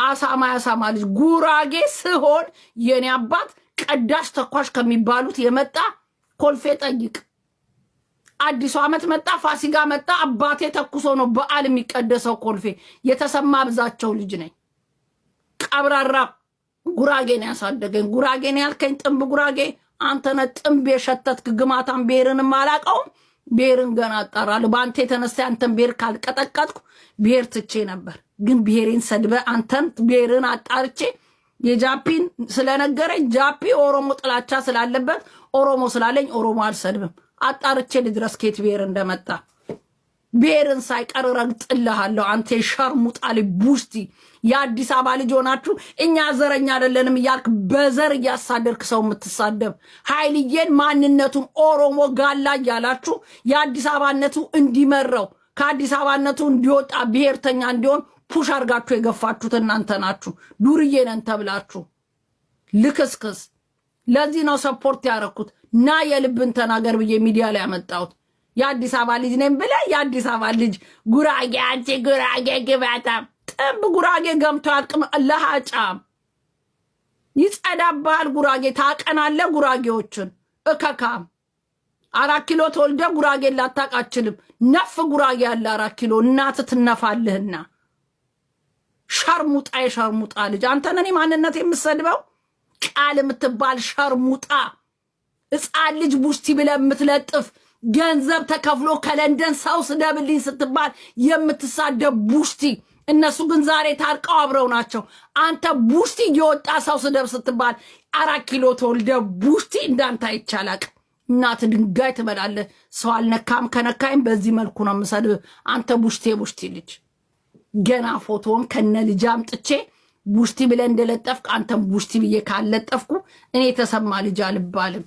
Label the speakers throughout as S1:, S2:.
S1: አሳማ ልጅ ጉራጌ ስሆን የኔ አባት ቀዳሽ ተኳሽ ከሚባሉት የመጣ ኮልፌ ጠይቅ። አዲሱ ዓመት መጣ፣ ፋሲጋ መጣ፣ አባቴ ተኩሶ ነው በዓል የሚቀደሰው ኮልፌ። የተሰማ ብዛቸው ልጅ ነኝ። ቀብራራ ጉራጌን ያሳደገኝ ጉራጌን ያልከኝ ጥንብ ጉራጌ አንተነ ጥንብ የሸተትክ ግማታን ብሔርንም አላቀውም። ብሔርን ገና አጣራለሁ። በአንተ የተነሳ አንተን ብሔር ካልቀጠቀጥኩ ብሔር ትቼ ነበር። ግን ብሔሬን ሰድበ አንተን ብሔርን አጣርቼ የጃፒን ስለነገረኝ ጃፒ ኦሮሞ ጥላቻ ስላለበት ኦሮሞ ስላለኝ ኦሮሞ አልሰድብም። አጣርቼ ልድረስ ኬት ብሔር እንደመጣ ብሔርን ሳይቀር ረግጥልሃለሁ። አንተ ሸርሙጣ ቡስቲ የአዲስ አበባ ልጅ ሆናችሁ እኛ ዘረኛ አይደለንም እያልክ በዘር እያሳደርክ ሰው የምትሳደብ ኃይልዬን ማንነቱን ኦሮሞ ጋላ እያላችሁ የአዲስ አበባነቱ እንዲመረው ከአዲስ አበባነቱ እንዲወጣ ብሔርተኛ እንዲሆን ፑሽ አርጋችሁ የገፋችሁት እናንተ ናችሁ። ዱርዬ ነን ተብላችሁ ልክስክስ። ለዚህ ነው ሰፖርት ያረኩት። ና የልብን ተናገር ብዬ ሚዲያ ላይ ያመጣሁት። የአዲስ አበባ ልጅ ነኝ ብለህ የአዲስ አበባ ልጅ ጉራጌ አንቺ ጉራጌ ግባታ ጥብ ጉራጌ ገምቶ ያልቅም ለሃጫም ይጸዳባል። ጉራጌ ታቀናለ ጉራጌዎችን እከካም 4 ኪሎ ተወልደ ጉራጌ ላታቃችልም። ነፍ ጉራጌ ያለ 4 ኪሎ እናት ትነፋልህና ሸርሙጣ የሸርሙጣ ልጅ አንተ ነኝ ማንነት የምሰድበው ቃል የምትባል ሸርሙጣ ሕፃን ልጅ ቡስቲ ብለህ የምትለጥፍ ገንዘብ ተከፍሎ ከለንደን ሰው ስደብልኝ ስትባል የምትሳደብ ቡስቲ። እነሱ ግን ዛሬ ታርቀው አብረው ናቸው። አንተ ቡስቲ እየወጣ ሰው ስደብ ስትባል 4 ኪሎ ተወልደ ቡስቲ እንዳንተ አይቻላቅ። እናት ድንጋይ ትበላለህ። ሰው አልነካም ከነካይም በዚህ መልኩ ነው የምሰድብ። አንተ ቡስቲ ልጅ ገና ፎቶን ከነ ልጅ አምጥቼ ቡስቲ ብለህ እንደለጠፍክ አንተም ቡስቲ ብዬ ካልለጠፍኩ እኔ ተሰማ ልጅ አልባልም።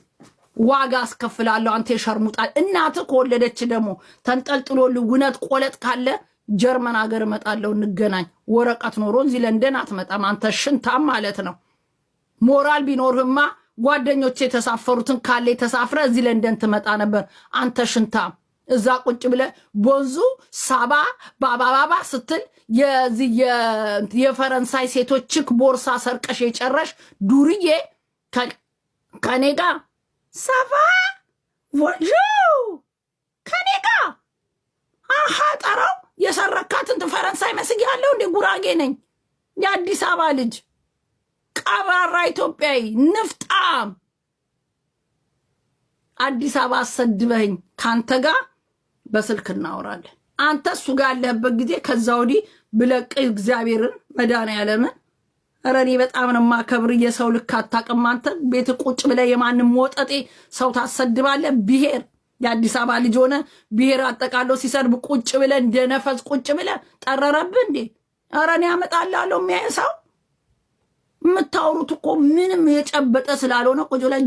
S1: ዋጋ አስከፍላለሁ። አንተ የሸርሙጣል እናትህ ከወለደች ደግሞ ተንጠልጥሎ ልውነት ቆለጥ ካለ ጀርመን ሀገር እመጣለሁ እንገናኝ። ወረቀት ኖሮ እዚህ ለንደን አትመጣም። አንተ ሽንታም ማለት ነው። ሞራል ቢኖርህማ ጓደኞቼ የተሳፈሩትን ካለ ተሳፍረ እዚህ ለንደን ትመጣ ነበር። አንተ ሽንታም እዛ ቁጭ ብለ ቦንዙ ሳባ ባባባባ ስትል የፈረንሳይ ሴቶችክ ቦርሳ ሰርቀሽ የጨረሽ ዱርዬ ከኔ ጋር ሳባ ወንጆ ከኔ ጋር ጠራው የሰረካትን ፈረንሳይ መስጊ ያለው እንደ ጉራጌ ነኝ። የአዲስ አበባ ልጅ ቀባራ ኢትዮጵያዊ ንፍጣም አዲስ አበባ አሰድበኝ ካንተ ጋር በስልክ እናወራለን። አንተ እሱ ጋር ያለህበት ጊዜ ከዛ ወዲህ ብለቅ እግዚአብሔርን መድኃኒዓለምን ኧረ እኔ በጣም ነው የማከብር። የሰው ልክ አታውቅም አንተ። ቤት ቁጭ ብለህ የማንም ወጠጤ ሰው ታሰድባለህ። ብሔር የአዲስ አበባ ልጅ ሆነ ብሔር አጠቃለው ሲሰድብ ቁጭ ብለህ እንደ ነፈስ ቁጭ ብለህ ጠረረብህ እንዴ? ኧረ እኔ አመጣልሃለሁ የሚያይ ሰው። የምታወሩት እኮ ምንም የጨበጠ ስላልሆነ ቁጭ ብለን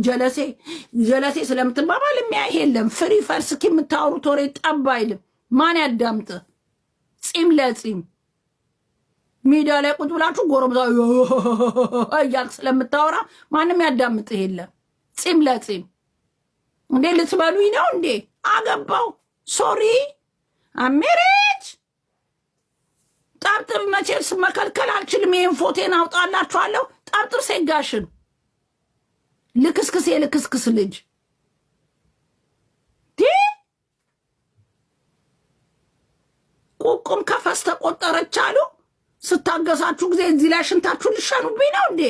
S1: ጀለሴ ስለምትባባል የሚያይ የለም። ፍሪ ፈርስኪ የምታወሩት ወሬ ጠብ አይልም። ማን ያዳምጥ? ጺም ለጺም ሚዲያ ላይ ቁጭ ብላችሁ ጎረምሳ እያልክ ስለምታወራ ማንም ያዳምጥህ የለም። ጺም ለጺም እንዴ ልትበሉኝ ነው እንዴ? አገባው ሶሪ አሜሬጅ ጠርጥር መቼስ መከልከል አልችልም። ይሄን ፎቴን አውጣላችኋለሁ። ጠርጥር ሴጋሽን ልክስክስ ልጅ ቁቁም ከፈስ ተቆጠረች አሉ። ስታገሳችሁ ጊዜ እዚህ ላይ ሽንታችሁ ልሻኑብኝ ነው እንዴ?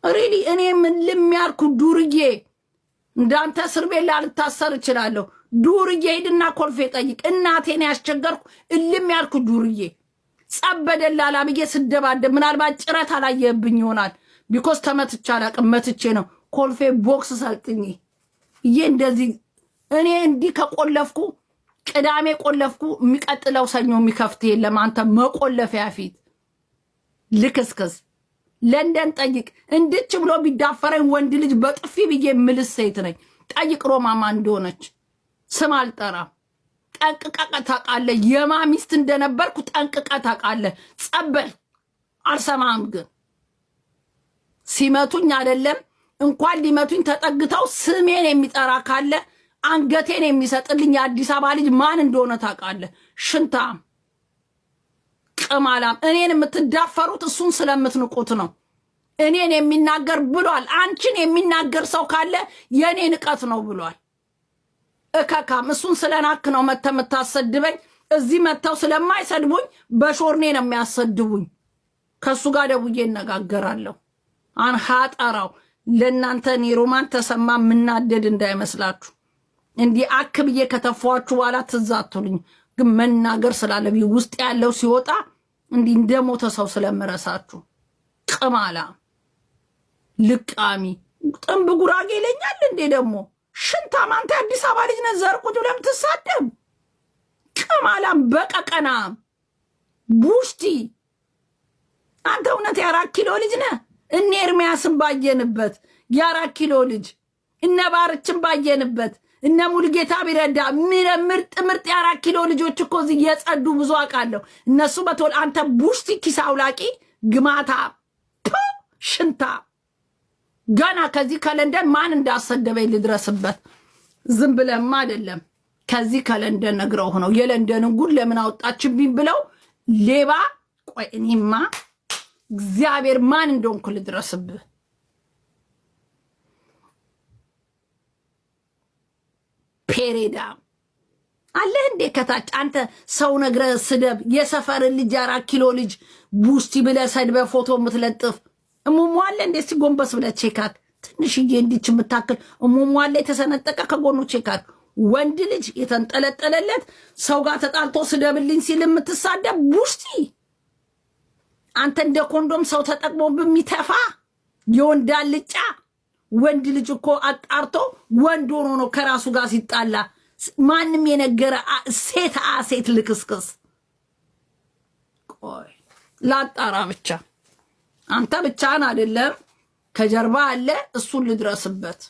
S1: ሪሊ እኔ ምን ልሚያልኩ ዱርዬ እንዳንተ እስር ቤት ላልታሰር እችላለሁ። ዱርዬ ሂድና ኮልፌ ጠይቅ። እናቴን ያስቸገርኩ እልም ያልኩ ዱርዬ ጸበደላላ ብዬ ስደባደብ ምናልባት ጭረት አላየብኝ ይሆናል። ቢኮስ ተመትቼ አላቅም። መትቼ ነው ኮልፌ ቦክስ ሰልጥኝ ይሄ እንደዚህ እኔ እንዲህ ከቆለፍኩ ቅዳሜ ቆለፍኩ የሚቀጥለው ሰኞ የሚከፍት የለም። አንተ መቆለፊያ ፊት ልክስክስ ለንደን ጠይቅ። እንድች ብሎ ቢዳፈረኝ ወንድ ልጅ በጥፊ ብዬ ምልስ ሴት ነኝ። ጠይቅ ሮማማ እንደሆነች ስም አልጠራም። ጠንቅቀህ ታውቃለህ። የማ ሚስት እንደነበርኩ ጠንቅቀህ ታውቃለህ። ጸበል አልሰማም። ግን ሲመቱኝ አይደለም እንኳን ሊመቱኝ ተጠግተው ስሜን የሚጠራ ካለ አንገቴን የሚሰጥልኝ የአዲስ አበባ ልጅ ማን እንደሆነ ታውቃለህ። ሽንታም ቅማላም እኔን የምትዳፈሩት እሱን ስለምትንቁት ነው። እኔን የሚናገር ብሏል። አንቺን የሚናገር ሰው ካለ የኔ ንቀት ነው ብሏል። እከካም እሱን ስለናክ ነው የምታሰድበኝ። እዚህ መተው ስለማይሰድቡኝ በሾርኔ ነው የሚያሰድቡኝ። ከሱ ጋር ደውዬ እነጋገራለሁ። አንሃጠራው ለእናንተ እኔ ሮማን ተሰማ ምናደድ እንዳይመስላችሁ። እንዲህ አክብዬ ከተፏችሁ በኋላ ትዛቱልኝ። ግን መናገር ስላለብኝ ውስጥ ያለው ሲወጣ እንዲህ እንደሞተ ሰው ስለምረሳችሁ። ቅማላ ልቃሚ ጥንብ ጉራጌ ይለኛል እንዴ ደግሞ ሽንታም። አንተ አዲስ አበባ ልጅ ነህ፣ ዘር ቁጭ ብለህ የምትሳደብ ቅማላም በቀቀና ቡሽቲ። አንተ እውነት የ4 ኪሎ ልጅ ነህ? እነ ኤርሚያስን ባየንበት የ4 ኪሎ ልጅ፣ እነ ባርችን ባየንበት፣ እነ ሙልጌታ ቢረዳ ምርጥ ምርጥ የ4 ኪሎ ልጆች እኮ እዚህ የጸዱ ብዙ አውቃለሁ። እነሱ በቶል አንተ ቡሽቲ ኪስ አውላቂ ግማታ ሽንታ። ገና ከዚህ ከለንደን ማን እንዳሰደበኝ ልድረስበት። ዝም ብለህማ አይደለም። ከዚህ ከለንደን ነግረው ሆነው የለንደንን ጉድ ለምን አወጣችብኝ ብለው ሌባ። ቆይ እኔማ እግዚአብሔር ማን እንደሆንኩ ልድረስብህ። ፔሬዳ አለህ እንዴ ከታች አንተ ሰው ነግረ ስደብ። የሰፈር ልጅ 4 ኪሎ ልጅ ቡስቲ ብለህ ሰድበ ፎቶ የምትለጥፍ እሙሟለ እንዴ? እስቲ ጎንበስ ብለህ ቼካክ። ትንሽዬ እንዲች የምታክል እሙሟለ የተሰነጠቀ ከጎኑ ቼካክ። ወንድ ልጅ የተንጠለጠለለት ሰው ጋር ተጣልቶ ስደብልኝ ሲል የምትሳደብ ቡስቲ። አንተ እንደ ኮንዶም ሰው ተጠቅሞ በሚተፋ የወንድ አልጫ። ወንድ ልጅ እኮ አጣርቶ ወንድ ሆኖ ነው ከራሱ ጋር ሲጣላ ማንም የነገረ ሴት ልክስክስ። ቆይ ላጣራ ብቻ። አንተ ብቻህን አይደለም ከጀርባ አለ፣ እሱን ልድረስበት።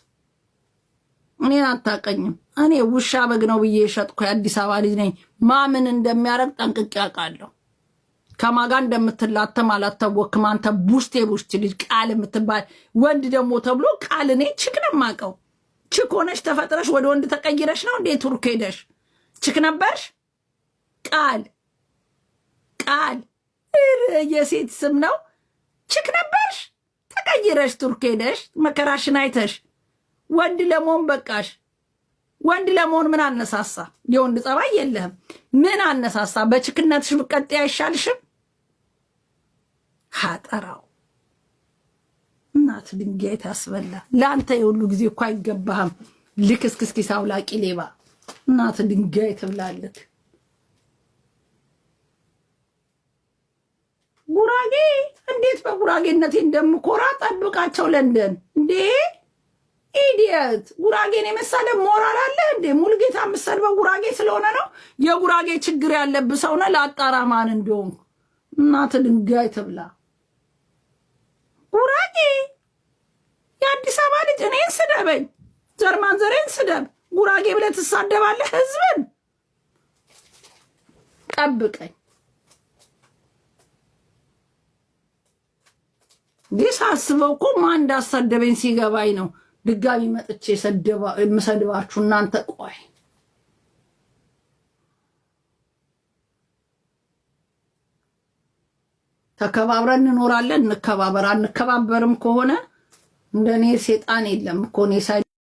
S1: እኔን አታቀኝም። እኔ ውሻ በግ ነው ብዬ ሸጥኩ። የአዲስ አበባ ልጅ ነኝ። ማምን እንደሚያረግ ጠንቅቄ አውቃለሁ። ከማጋ እንደምትላተም አላታወክም። አንተ ቡሽቴ ልጅ ቃል የምትባል ወንድ ደግሞ ተብሎ ቃል እኔ ችክ ነው የማውቀው። ችክ ሆነሽ ተፈጥረሽ ወደ ወንድ ተቀይረሽ ነው እንዴ ቱርክ ሄደሽ ችክ ነበርሽ? ቃል የሴት ስም ነው። ችክ ነበርሽ ተቀይረሽ ቱርክ ሄደሽ መከራሽን አይተሽ ወንድ ለመሆን በቃሽ። ወንድ ለመሆን ምን አነሳሳ? የወንድ ጸባይ የለህም። ምን አነሳሳ? በችክነትሽ ብቀጤ አይሻልሽም? ሀጠራው እናት ድንጋይ ታስበላ። ለአንተ የሁሉ ጊዜ እኮ አይገባህም። ልክስክስኪስ አውላቂ ሌባ እናት ድንጋይ ትብላለክ። ጉራጌ እንዴት በጉራጌነቴ እንደምኮራ ጠብቃቸው። ለንደን እንዴ ኢዲየት ጉራጌን የመሰለ ሞራል አለ እንዴ? ሙልጌታ የምትሰድበው ጉራጌ ስለሆነ ነው? የጉራጌ ችግር ያለብህ ሰው ነህ። ላጣራ ማን እንደሆንኩ እናት ድንጋይ ትብላ። ጉራጌ የአዲስ አበባ ልጅ እኔን ስደበኝ፣ ዘርማን ዘሬን ስደብ፣ ጉራጌ ብለህ ትሳደባለህ ህዝብን። ጠብቀኝ። ሳስበው እኮ ማን እንዳሳደበኝ ሲገባኝ ነው ድጋሚ መጥቼ የምሰድባችሁ እናንተ። ቆይ ተከባብረን እንኖራለን። እንከባበር። አንከባበርም ከሆነ እንደኔ ሴጣን የለም እኮ እኔ